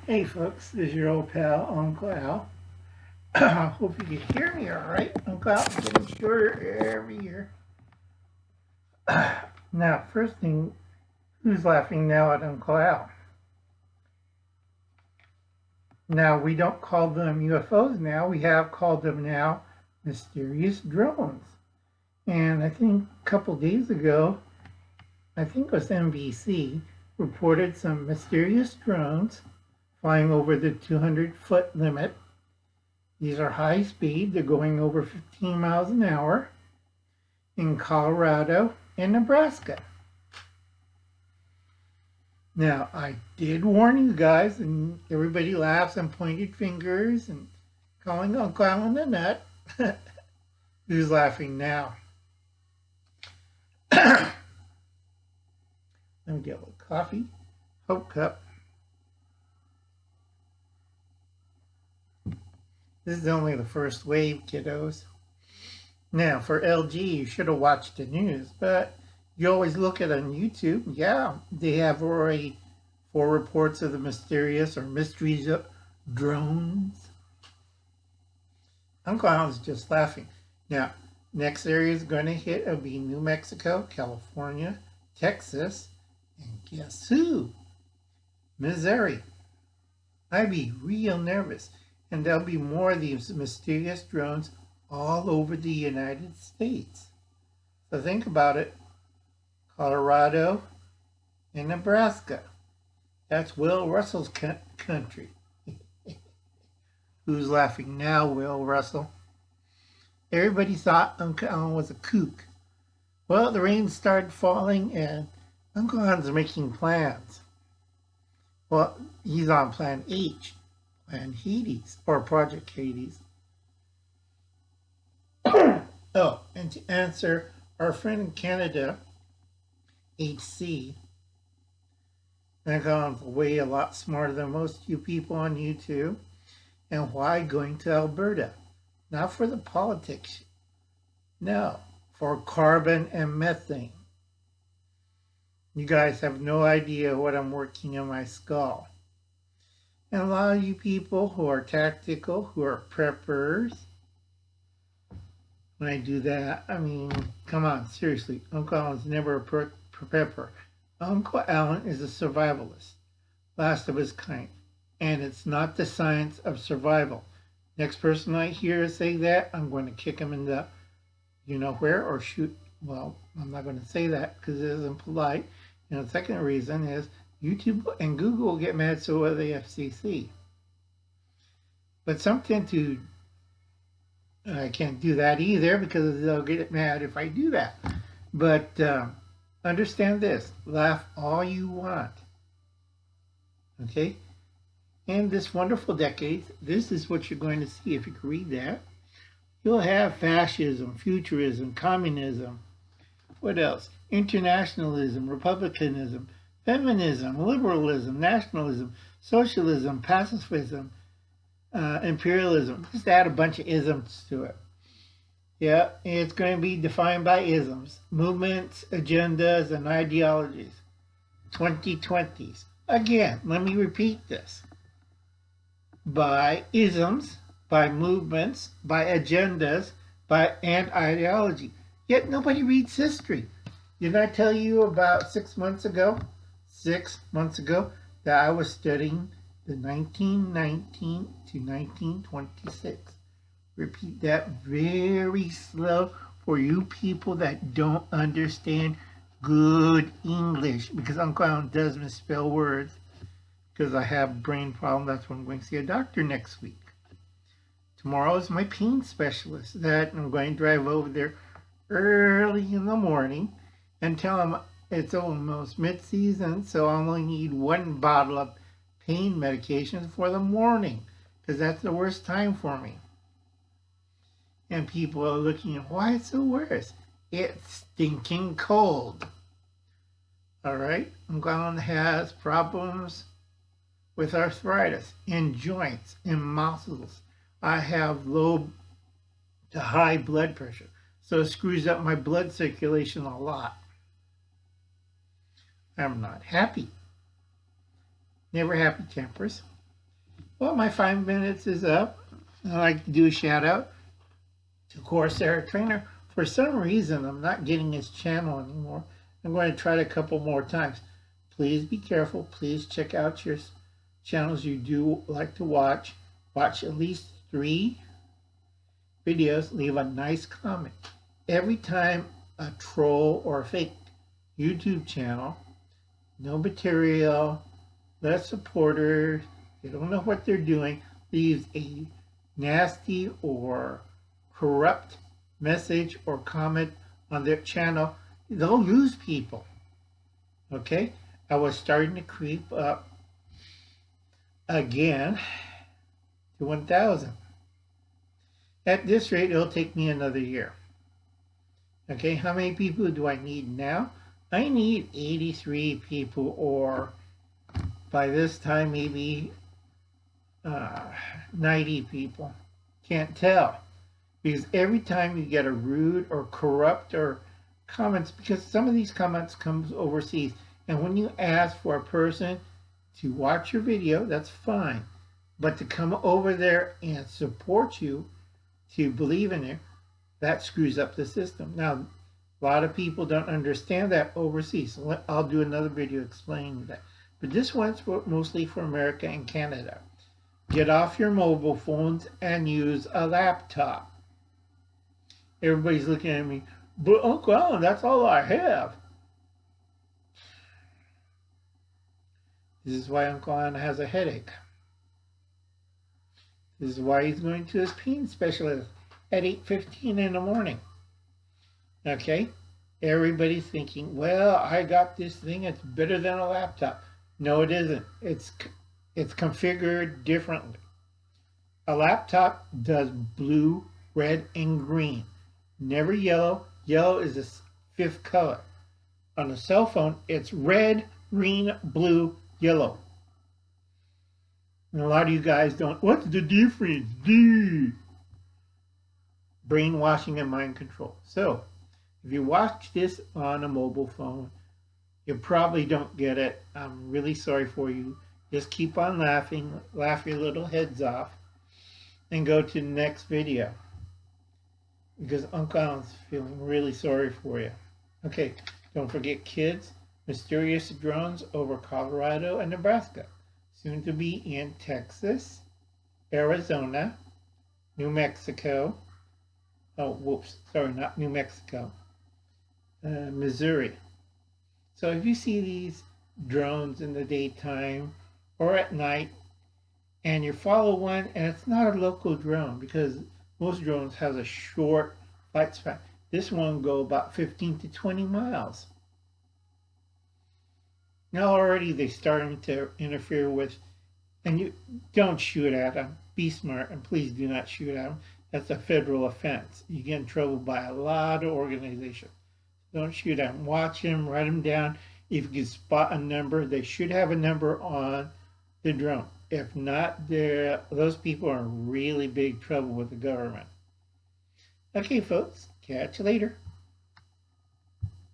Hey folks, this is your old pal, Uncle Al. Hope you can hear me all right. Uncle Al getting shorter every year. Now, first thing, who's laughing now at Uncle Al? Now, we don't call them UFOs now. We have called them now mysterious drones. And I think a couple days ago, I think it was MNBC, reported some mysterious drones flying over the 200-foot limit. These are high speed. They're going over 15 miles an hour in Colorado and Nebraska. Now, I did warn you guys, and everybody laughs and pointed fingers and calling Uncle Alan a nut. Who's laughing now? Let me get a little coffee. Hope cup. This is only the first wave, kiddos. Now, for LG, you should have watched the news, but you always look at it on YouTube. Yeah, they have already 4 reports of the mysterious or mysteries of drones. Uncle Alan's just laughing. Now, next area is going to hit will be New Mexico, California, Texas, and guess who? Missouri. I'd be real nervous. And there'll be more of these mysterious drones all over the United States. So think about it. Colorado and Nebraska. That's Will Russell's country. Who's laughing now, Will Russell? Everybody thought Uncle Alan was a kook. Well, the rain started falling and Uncle Alan's making plans. Well, he's on Plan H. Plan Hades, or Project Hades. Oh, and to answer our friend in Canada, HC, Uncle Alan's way a lot smarter than most of you people on YouTube. And why going to Alberta? Not for the politics. No, for carbon and methane. You guys have no idea what I'm working in my skull. And a lot of you people who are tactical, who are preppers, when I do that, I mean, come on, seriously, Uncle Alan's never a prepper. Uncle Alan is a survivalist, last of his kind, and it's not the science of survival. Next person I hear say that, I'm going to kick him in the, you know where, or shoot. Well, I'm not going to say that because it isn't polite. And the second reason is YouTube and Google will get mad, so will the FCC. But something to, I can't do that either because they'll get mad if I do that. But understand this, laugh all you want. Okay? In this wonderful decade, this is what you're going to see if you can read that. You'll have fascism, futurism, communism. What else? Internationalism, republicanism, feminism, liberalism, nationalism, socialism, pacifism, imperialism. Just add a bunch of isms to it. Yeah, it's going to be defined by isms, movements, agendas, and ideologies. 2020s. Again, let me repeat this. By isms, by movements, by agendas, and ideology. Yet nobody reads history. Didn't I tell you about 6 months ago? 6 months ago that I was studying the 1919 to 1926. Repeat that very slow for you people that don't understand good English, because Uncle Alan does misspell words because I have brain problem. That's why I'm going to see a doctor next week. Tomorrow is my pain specialist that I'm going to drive over there early in the morning and tell him it's almost mid-season, so I only need 1 bottle of pain medication for the morning because that's the worst time for me. And people are looking at why it's the worst. It's stinking cold. All right? Uncle Alan has problems with arthritis in joints, in muscles. I have low to high blood pressure, so it screws up my blood circulation a lot. I'm not happy. Never happy tempers. Well, my 5 minutes is up. I'd like to do a shout out to Corsair Trainer. For some reason, I'm not getting his channel anymore. I'm going to try it a couple more times. Please be careful. Please check out your channels you do like to watch. Watch at least 3 videos. Leave a nice comment. Every time a troll or a fake YouTube channel, no material, less supporters, they don't know what they're doing, leaves a nasty or corrupt message or comment on their channel, they'll lose people. Okay? I was starting to creep up again to 1,000. At this rate, it'll take me another year. Okay, how many people do I need now? I need 83 people, or by this time, maybe 90 people. Can't tell. Because every time you get a rude or corrupt or comments, because some of these comments come overseas, and when you ask for a person to watch your video, that's fine. But to come over there and support you, to believe in it, that screws up the system. Now, a lot of people don't understand that overseas. So I'll do another video explaining that. But this one's mostly for America and Canada. Get off your mobile phones and use a laptop. Everybody's looking at me, but Uncle Alan, that's all I have. This is why Uncle Alan has a headache. This is why he's going to his pain specialist at 8:15 in the morning. Okay? Everybody's thinking, well, I got this thing, it's better than a laptop. No, it isn't. It's configured differently. A laptop does blue, red, and green. Never yellow. Yellow is the 5th color. On a cell phone, it's red, green, blue, yellow. And a lot of you guys don't, what's the difference? Brainwashing and mind control. So, if you watch this on a mobile phone, you probably don't get it. I'm really sorry for you. Just keep on laughing, laugh your little heads off, and go to the next video. Because Uncle Alan's feeling really sorry for you. Okay, don't forget, kids, mysterious drones over Colorado and Nebraska. Soon to be in Texas, Arizona, New Mexico. Oh, whoops, sorry, not New Mexico. Missouri. So if you see these drones in the daytime or at night, and you follow one, and it's not a local drone, because most drones have a short flight span. This one will go about 15 to 20 miles. Now already they're starting to interfere with, and you don't shoot at them. Be smart, and please do not shoot at them. That's a federal offense. You get in trouble by a lot of organizations. Don't shoot at them. Watch them, write them down. If you can spot a number, they should have a number on the drone. If not, those people are in really big trouble with the government. Okay, folks, catch you later.